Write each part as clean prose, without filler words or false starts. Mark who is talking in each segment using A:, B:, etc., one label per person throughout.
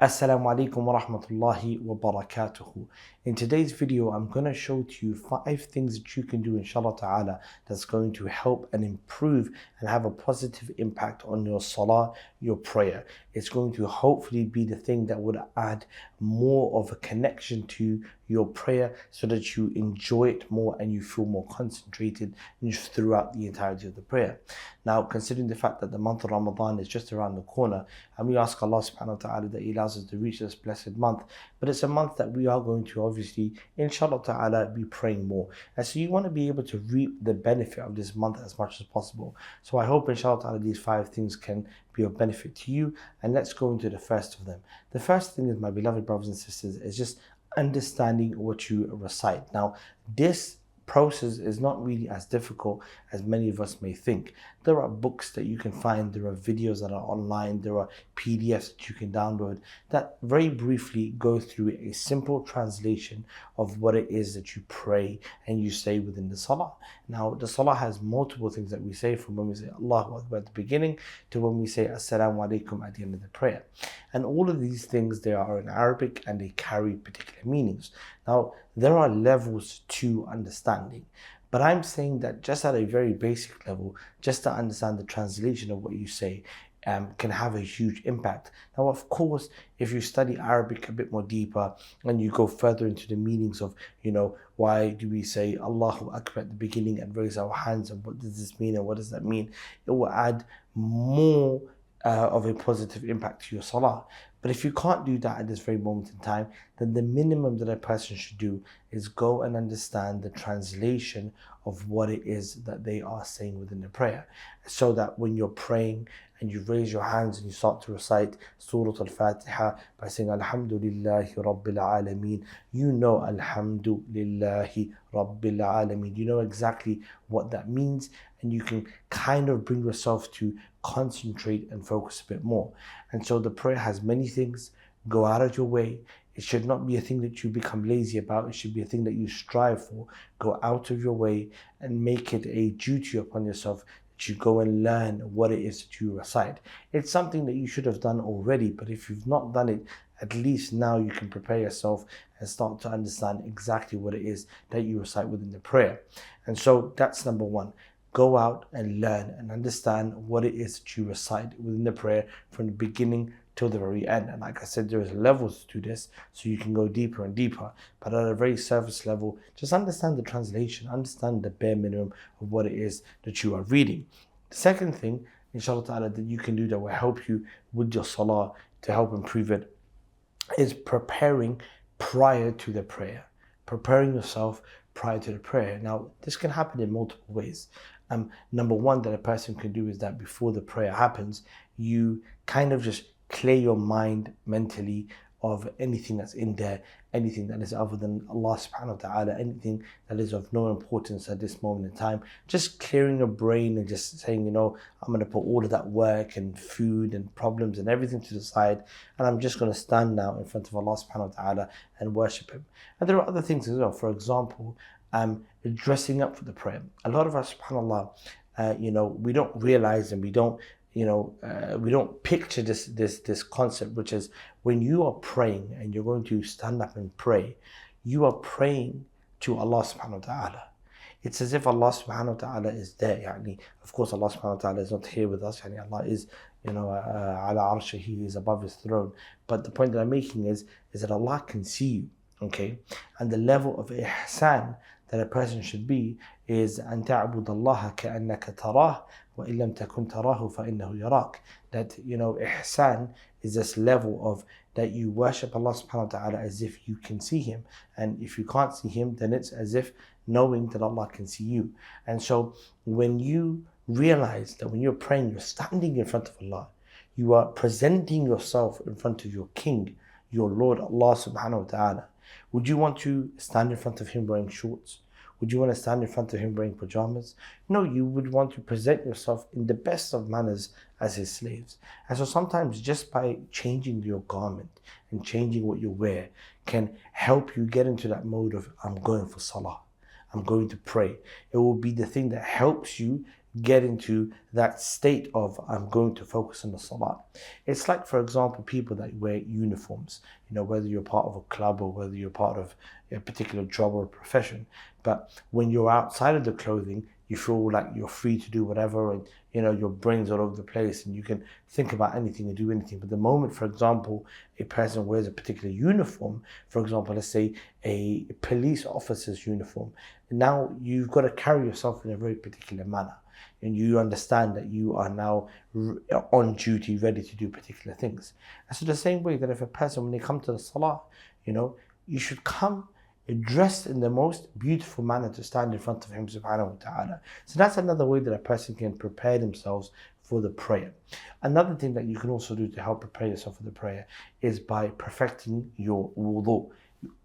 A: Assalamu alaikum wa rahmatullahi wa barakatuhu. In today's video, I'm going to show to you 5 things that you can do, inshallah ta'ala, that's going to help and improve and have a positive impact on your salah, your prayer. It's going to hopefully be the thing that would add more of a connection to your prayer so that you enjoy it more and you feel more concentrated throughout the entirety of the prayer. Now, considering the fact that the month of Ramadan is just around the corner, and we ask Allah subhanahu wa ta'ala that He allows us to reach this blessed month, but it's a month that we are going to obviously, inshallah ta'ala, be praying more. And so you want to be able to reap the benefit of this month as much as possible. So I hope, inshallah ta'ala, these 5 things can be of benefit to you. And let's go into the first of them. The first thing is, my beloved brothers and sisters, is just understanding what you recite. Now, this process is not really as difficult as many of us may think. There are books that you can find, there are videos that are online, there are PDFs that you can download that very briefly go through a simple translation of what it is that you pray and you say within the salah. Now, the salah has multiple things that we say, from when we say Allahu Akbar at the beginning to when we say Assalamu alaikum at the end of the prayer. And all of these things, they are in Arabic and they carry particular meanings. Now, there are levels to understanding, but I'm saying that just at a very basic level, just to understand the translation of what you say can have a huge impact. Now, of course, if you study Arabic a bit more deeper and you go further into the meanings of, why do we say Allahu Akbar at the beginning and raise our hands, and what does this mean and what does that mean, it will add more of a positive impact to your salah. But if you can't do that at this very moment in time, then the minimum that a person should do is go and understand the translation of what it is that they are saying within the prayer. So that when you're praying and you raise your hands and you start to recite Surah Al-Fatiha by saying Alhamdulillahi Rabbil Alameen, you know Alhamdulillahi Rabbil Alameen. You know exactly what that means, and you can kind of bring yourself to concentrate and focus a bit more. And so the prayer has many things. Go out of your way. It should not be a thing that you become lazy about. It should be a thing that you strive for. Go out of your way and make it a duty upon yourself that you go and learn what it is that you recite. It's something that you should have done already, but if you've not done it, at least now you can prepare yourself and start to understand exactly what it is that you recite within the prayer. And so that's number one. Go out and learn and understand what it is that you recite within the prayer from the beginning till the very end. And like I said, there's levels to this, so you can go deeper and deeper. But at a very surface level, just understand the translation, understand the bare minimum of what it is that you are reading. The second thing, inshallah ta'ala, that you can do that will help you with your salah to help improve it is preparing prior to the prayer. Preparing yourself prior to the prayer. Now, this can happen in multiple ways. Number one that a person can do is that before the prayer happens, you kind of just clear your mind mentally of anything that's in there, anything that is other than Allah subhanahu wa ta'ala, anything that is of no importance at this moment in time. Just clearing your brain and just saying, I'm going to put all of that work and food and problems and everything to the side, and I'm just going to stand now in front of Allah subhanahu wa ta'ala and worship Him. And there are other things as well. For example, dressing up for the prayer. A lot of us, subhanAllah, we don't realize and we don't picture this concept, which is when you are praying and you're going to stand up and pray, you are praying to Allah subhanahu wa ta'ala. It's as if Allah subhanahu wa ta'ala is there. Of course, Allah subhanahu wa ta'ala is not here with us. Allah is, ala arsh, He is above His throne. But the point that I'm making is that Allah can see you. Okay, and the level of ihsan that a person should be is أن تعبد الله كأنك تراه وإن لم تكن تراه فإنه يراك. That ihsan is this level of that you worship Allah subhanahu wa ta'ala as if you can see Him, and if you can't see Him, then it's as if knowing that Allah can see you. And so when you realize that when you're praying, you're standing in front of Allah, you are presenting yourself in front of your King, your Lord Allah subhanahu wa ta'ala. Would you want to stand in front of Him wearing shorts? Would you want to stand in front of Him wearing pajamas? No, you would want to present yourself in the best of manners as His slaves. And so sometimes just by changing your garment and changing what you wear can help you get into that mode of, I'm going for salah, I'm going to pray. It will be the thing that helps you get into that state of I'm going to focus on the salah. It's like, for example, people that wear uniforms, whether you're part of a club or whether you're part of a particular job or profession. But when you're outside of the clothing, you feel like you're free to do whatever, and your brain's all over the place and you can think about anything and do anything. But the moment, for example, a person wears a particular uniform, for example, let's say a police officer's uniform, now you've got to carry yourself in a very particular manner. And you understand that you are now on duty, ready to do particular things. And so the same way that if a person, when they come to the salah, you should come dressed in the most beautiful manner to stand in front of him subhanahu wa ta'ala. So that's another way that a person can prepare themselves for the prayer. Another thing that you can also do to help prepare yourself for the prayer is by perfecting your wudu,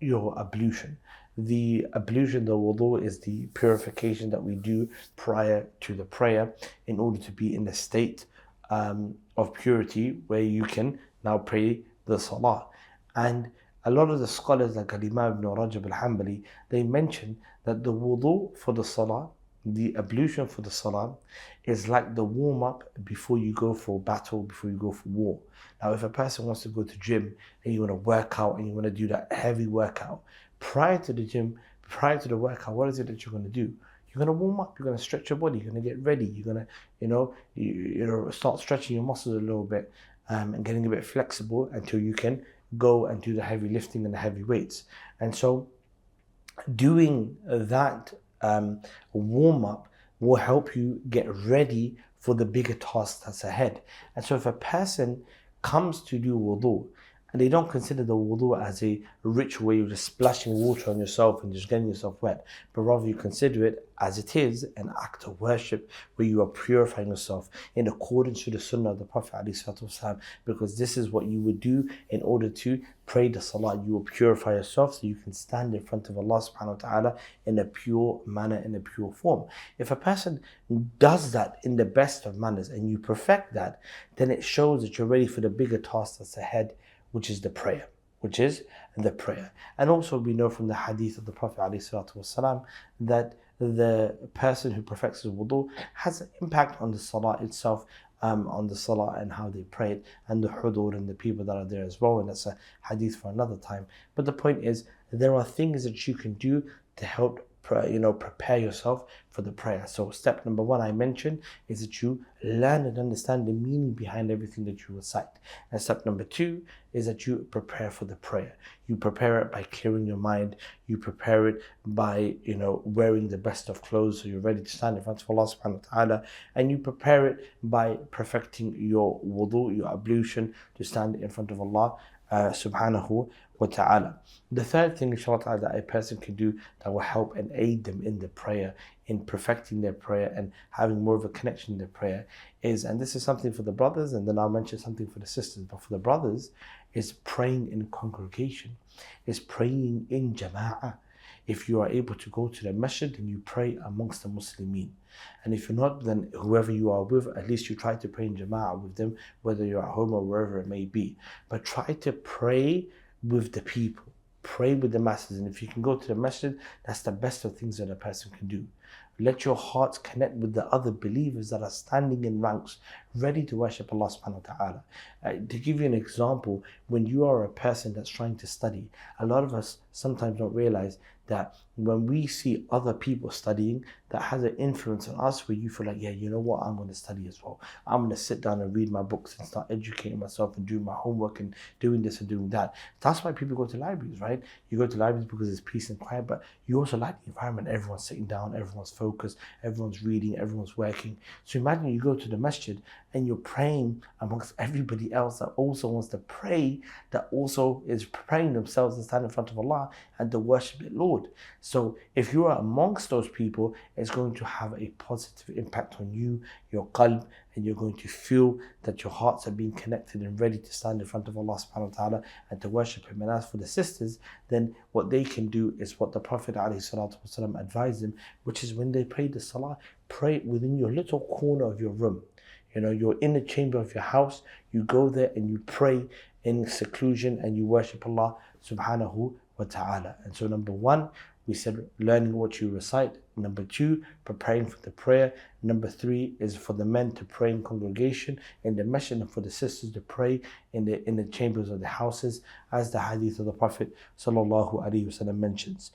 A: your ablution. The ablution, the wudu, is the purification that we do prior to the prayer in order to be in a state of purity where you can now pray the salah. And a lot of the scholars like Imam ibn Rajab al-Hanbali, they mention that the wudu for the salah, the ablution for the salah, is like the warm-up before you go for battle, before you go for war. Now, if a person wants to go to gym and you want to work out and you want to do that heavy workout, prior to the gym, prior to the workout, what is it that you're going to do? You're going to warm up, you're going to stretch your body, you're going to get ready, you're going to, start stretching your muscles a little bit and getting a bit flexible until you can go and do the heavy lifting and the heavy weights. And so doing that warm-up will help you get ready for the bigger task that's ahead. And so if a person comes to do wudu and they don't consider the wudu as a ritual where you're just splashing water on yourself and just getting yourself wet, but rather you consider it as it is an act of worship where you are purifying yourself in accordance to the sunnah of the Prophet ﷺ, because this is what you would do in order to pray the salah. You will purify yourself so you can stand in front of Allah subhanahu wa ta'ala in a pure manner, in a pure form. If a person does that in the best of manners and you perfect that, then it shows that you're ready for the bigger task that's ahead, which is the prayer. And also we know from the hadith of the Prophet ﷺ that the person who perfects his wudu has an impact on the salah itself, on the salah and how they pray it, and the hudur and the people that are there as well. And that's a hadith for another time. But the point is, there are things that you can do to help prepare yourself for the prayer. So step number one I mentioned is that you learn and understand the meaning behind everything that you recite. And step number two is that you prepare for the prayer. You prepare it by clearing your mind. You prepare it by wearing the best of clothes so you're ready to stand in front of Allah subhanahu wa ta'ala. And you prepare it by perfecting your wudu, your ablution, to stand in front of Allah subhanahu wa ta'ala. The third thing, inshallah, that a person can do that will help and aid them in the prayer, in perfecting their prayer and having more of a connection in their prayer is, and this is something for the brothers, and then I'll mention something for the sisters, but for the brothers, is praying in congregation, is praying in jama'ah. If you are able to go to the masjid, then you pray amongst the Muslimin. And if you're not, then whoever you are with, at least you try to pray in jama'ah with them, whether you're at home or wherever it may be. But try to pray with the people. Pray with the masses. And if you can go to the masjid, that's the best of things that a person can do. Let your hearts connect with the other believers that are standing in ranks, ready to worship Allah subhanahu wa ta'ala. To give you an example, when you are a person that's trying to study, a lot of us sometimes don't realize that when we see other people studying, that has an influence on us where you feel like, yeah, you know what, I'm going to study as well. I'm going to sit down and read my books and start educating myself and doing my homework and doing this and doing that. That's why people go to libraries, right? You go to libraries because it's peace and quiet, but you also like the environment. Everyone's sitting down, everyone's focused, everyone's reading, everyone's working. So imagine you go to the masjid and you're praying amongst everybody else that also wants to pray, that also is preparing themselves to stand in front of Allah and to worship the Lord. So if you are amongst those people, it's going to have a positive impact on you, your qalb, and you're going to feel that your hearts are being connected and ready to stand in front of Allah subhanahu wa ta'ala and to worship Him. And as for the sisters, then what they can do is what the Prophet ﷺ advised them, which is when they pray the salah, pray within your little corner of your room. You're in the chamber of your house, you go there and you pray in seclusion and you worship Allah subhanahu wa ta'ala. And so number one, we said learning what you recite. Number 2, preparing for the prayer. Number 3 is for the men to pray in congregation in the masjid, and for the sisters to pray in the chambers of the houses, as the hadith of the Prophet sallallahu alaihi wasallam mentions.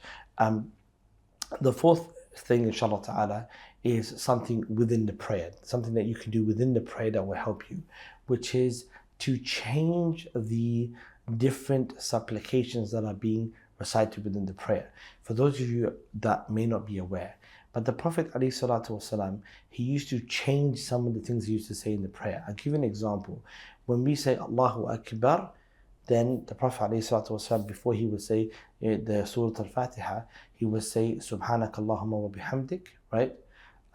A: The 4th thing, inshallah ta'ala, is something within the prayer, something that you can do within the prayer that will help you, which is to change the different supplications that are being recited within the prayer. For those of you that may not be aware, but the Prophet ﷺ, he used to change some of the things he used to say in the prayer. I'll give you an example. When we say Allahu Akbar, then the Prophet ﷺ, before he would say the Surah Al-Fatiha, he would say Subhanak Allahumma wa bihamdik, right?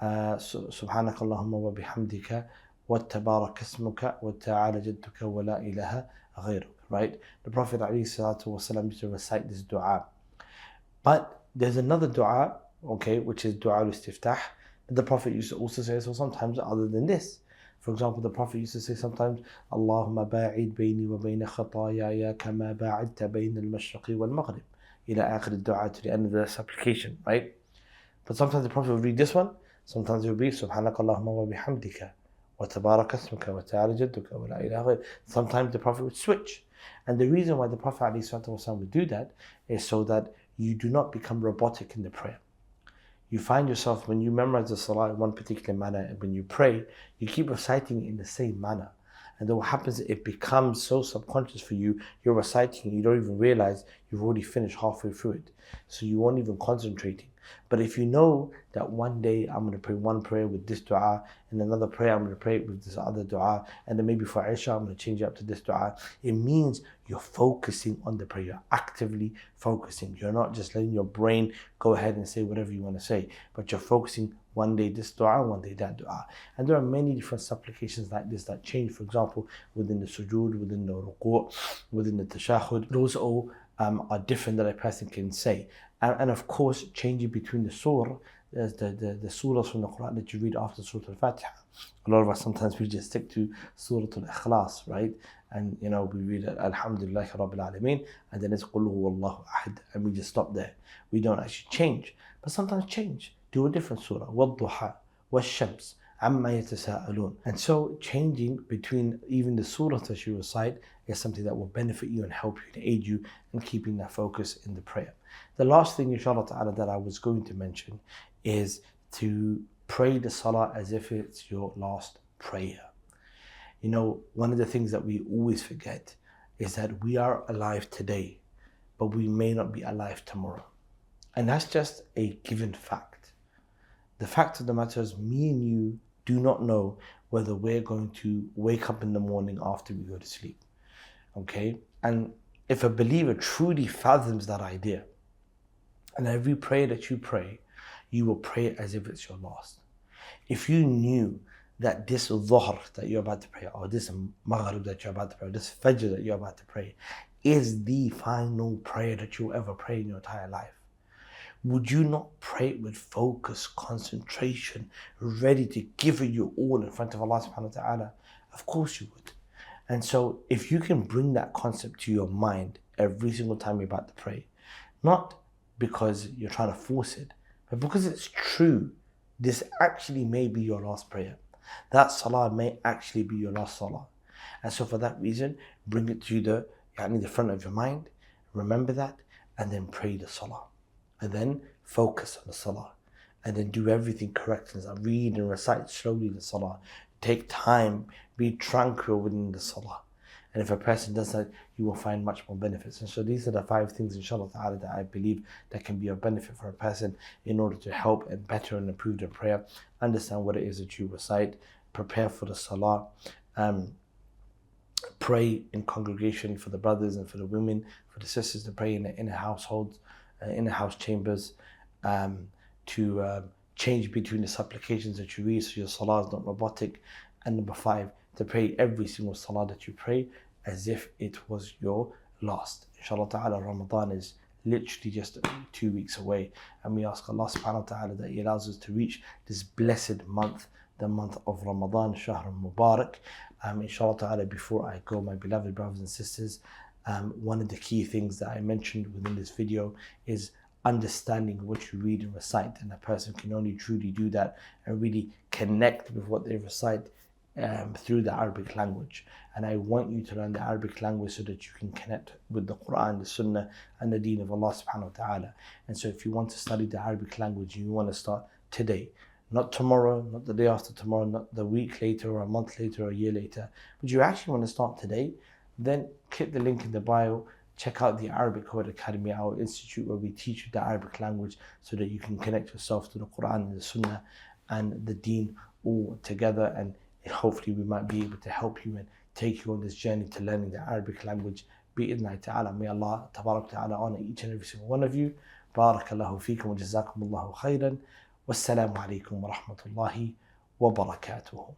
A: Subhanak Allahumma wa bihamdika wa tabarak ismuka wa ta'ala jadduka wa la ilaha ghayruk, right? The Prophet ﷺ used to recite this dua. But there's another dua, okay, which is dua al-istiftah. The Prophet used to also say so sometimes other than this. For example, the Prophet used to say sometimes, Allahumma ba'id bayni wa bayna khatayaya kama ba'idta bayna al-mashriqi wal-maghrib. Ila akhir dua, to the end of the supplication, right? But sometimes the Prophet would read this one, sometimes he would read Subhanak Allahumma wa bihamdika wa tabarak ismuka wa ta'ala jadduka wa la ilaha ghayr. Sometimes the Prophet would switch. And the reason why the Prophet ﷺ would do that is so that you do not become robotic in the prayer. You find yourself, when you memorize the salah in one particular manner, and when you pray, you keep reciting it in the same manner. And then what happens, it becomes so subconscious for you, you're reciting, you don't even realize you've already finished halfway through it. So you won't even concentrating. But if you know that one day I'm going to pray one prayer with this dua, and another prayer I'm going to pray with this other dua, and then maybe for Isha I'm going to change it up to this dua, it means you're focusing on the prayer. You're actively focusing. You're not just letting your brain go ahead and say whatever you want to say, but you're focusing one day this dua, one day that dua. And there are many different supplications like this that change. For example, within the sujood, within the ruku', within the tashahud, those all are different that a person can say. And of course, changing between the surah, the surahs from the Quran that you read after Surah Al-Fatiha. A lot of us sometimes we just stick to Surah Al-Ikhlas, right? And we read Alhamdulillah Rabbil Alameen, and then it's Qul Huwallahu Ahad, and we just stop there. We don't actually change, but sometimes change. Do a different surah. Wad-duha, wash-shams, amma yatasa'alun. And so changing between even the surah that you recite is something that will benefit you and help you and aid you in keeping that focus in the prayer. The last thing, inshallah ta'ala, that I was going to mention is to pray the salah as if it's your last prayer. One of the things that we always forget is that we are alive today, but we may not be alive tomorrow. And that's just a given fact. The fact of the matter is, me and you do not know whether we're going to wake up in the morning after we go to sleep. Okay? And if a believer truly fathoms that idea, and every prayer that you pray, you will pray it as if it's your last. If you knew that this dhuhr that you're about to pray, or this maghrib that you're about to pray, or this fajr that you're about to pray, is the final prayer that you'll ever pray in your entire life, would you not pray it with focus, concentration, ready to give it your all in front of Allah subhanahu wa ta'ala? Of course you would. And so if you can bring that concept to your mind every single time you're about to pray, not because you're trying to force it, but because it's true, this actually may be your last prayer. That salah may actually be your last salah. And so for that reason, bring it to the front of your mind, remember that, and then pray the salah. And then focus on the salah. And then do everything correctly. Read and recite slowly the salah. Take time, be tranquil within the salah. And if a person does that, you will find much more benefits. And so these are the 5 things, inshallah ta'ala, that I believe that can be of benefit for a person in order to help and better and improve their prayer. Understand what it is that you recite. Prepare for the salah. Pray in congregation for the brothers and for the women, for the sisters to pray in the inner households, inner house chambers, to change between the supplications that you read so your salah is not robotic. And number 5, to pray every single salah that you pray as if it was your last. Inshallah ta'ala, Ramadan is literally just 2 weeks away, and we ask Allah subhanahu wa ta'ala that He allows us to reach this blessed month, the month of Ramadan, Shahr Mubarak. Inshallah ta'ala, before I go, my beloved brothers and sisters, one of the key things that I mentioned within this video is understanding what you read and recite, and a person can only truly do that and really connect with what they recite through the Arabic language. And I want you to learn the Arabic language so that you can connect with the Quran, the Sunnah, and the Deen of Allah subhanahu wa ta'ala. And so if you want to study the Arabic language, you want to start today. Not tomorrow, not the day after tomorrow, not the week later or a month later or a year later, but you actually want to start today, then click the link in the bio. Check out the Arabic Code Academy, our institute where we teach you the Arabic language so that you can connect yourself to the Quran and the Sunnah and the Deen all together. And hopefully we might be able to help you and take you on this journey to learning the Arabic language. Bi'idhnillahi ta'ala. May Allah tabarak ta'ala honor each and every single one of you. Barakallahu feekum wa jazakumullahu khairan. Wassalamu alaikum wa rahmatullahi wa barakatuhu.